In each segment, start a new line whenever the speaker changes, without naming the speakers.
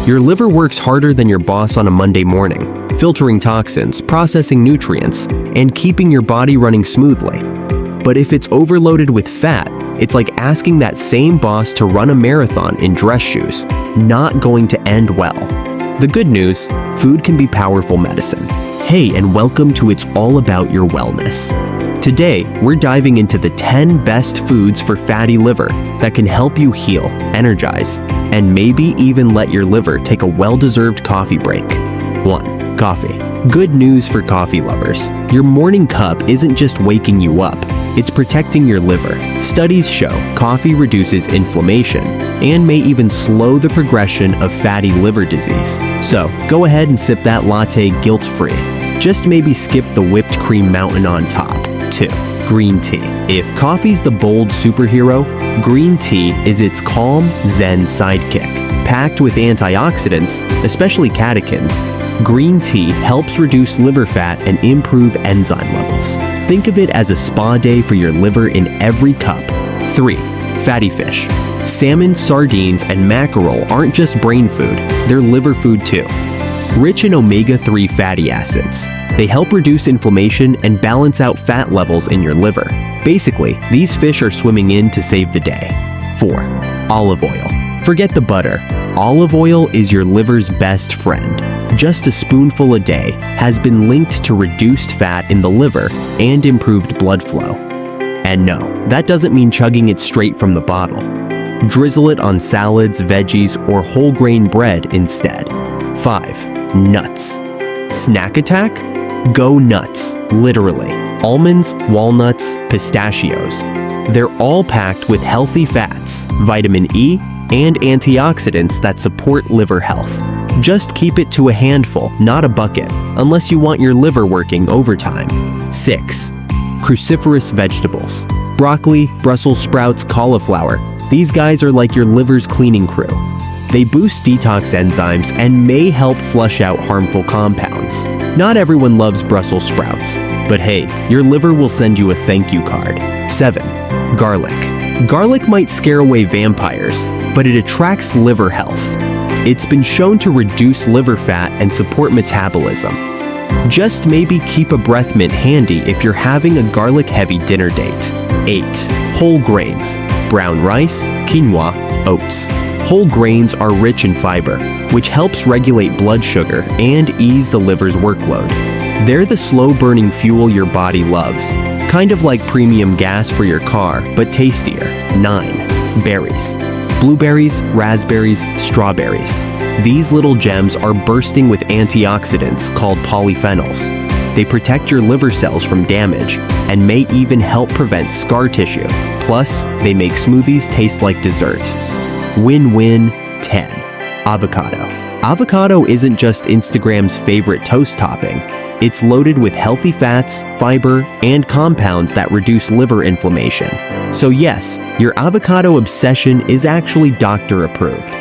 Your liver works harder than your boss on a Monday morning, filtering toxins, processing nutrients, and keeping your body running smoothly. But if it's overloaded with fat, it's like asking that same boss to run a marathon in dress shoes, not going to end well. The good news, food can be powerful medicine. Hey, and welcome to It's All About Your Wellness. Today, we're diving into the 10 best foods for fatty liver that can help you heal, energize, and maybe even let your liver take a well-deserved coffee break. 1. Coffee. Good news for coffee lovers. Your morning cup isn't just waking you up, it's protecting your liver. Studies show coffee reduces inflammation and may even slow the progression of fatty liver disease. So, go ahead and sip that latte guilt-free. Just maybe skip the whipped cream mountain on top. 2. Green tea. If coffee's the bold superhero, green tea is its calm, zen sidekick. Packed with antioxidants, especially catechins, green tea helps reduce liver fat and improve enzyme levels. Think of it as a spa day for your liver in every cup. 3. Fatty fish. Salmon, sardines, and mackerel aren't just brain food, they're liver food too. Rich in omega-3 fatty acids, they help reduce inflammation and balance out fat levels in your liver. Basically, these fish are swimming in to save the day. 4. Olive oil. Forget the butter. Olive oil is your liver's best friend. Just a spoonful a day has been linked to reduced fat in the liver and improved blood flow. And no, that doesn't mean chugging it straight from the bottle. Drizzle it on salads, veggies, or whole grain bread instead. 5. Nuts. Snack attack? Go nuts, literally. Almonds, walnuts, pistachios. They're all packed with healthy fats, vitamin E, and antioxidants that support liver health. Just keep it to a handful, not a bucket, unless you want your liver working overtime. 6. Cruciferous vegetables. Broccoli, Brussels sprouts, cauliflower. These guys are like your liver's cleaning crew. They boost detox enzymes and may help flush out harmful compounds. Not everyone loves Brussels sprouts, but hey, your liver will send you a thank you card. 7. Garlic. Garlic might scare away vampires, but it attracts liver health. It's been shown to reduce liver fat and support metabolism. Just maybe keep a breath mint handy if you're having a garlic-heavy dinner date. 8. Whole grains. Brown rice, quinoa, oats. Whole grains are rich in fiber, which helps regulate blood sugar and ease the liver's workload. They're the slow-burning fuel your body loves, kind of like premium gas for your car, but tastier. 9. Berries. Blueberries, raspberries, strawberries. These little gems are bursting with antioxidants called polyphenols. They protect your liver cells from damage and may even help prevent scar tissue. Plus, they make smoothies taste like dessert. Win-win. 10. Avocado. Avocado isn't just Instagram's favorite toast topping. It's loaded with healthy fats, fiber, and compounds that reduce liver inflammation. So yes, your avocado obsession is actually doctor approved.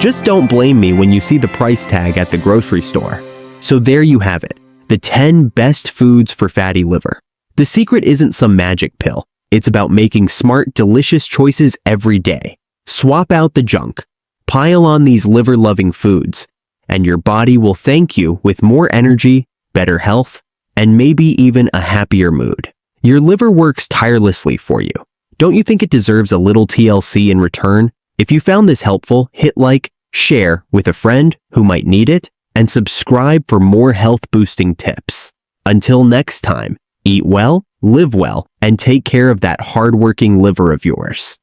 Just don't blame me when you see the price tag at the grocery store. So there you have it, the 10 best foods for fatty liver. The secret isn't some magic pill. It's about making smart, delicious choices every day. Swap out the junk. Pile on these liver-loving foods, and your body will thank you with more energy, better health, and maybe even a happier mood. Your liver works tirelessly for you. Don't you think it deserves a little TLC in return? If you found this helpful, hit like, share with a friend who might need it, and subscribe for more health-boosting tips. Until next time, eat well, live well, and take care of that hard-working liver of yours.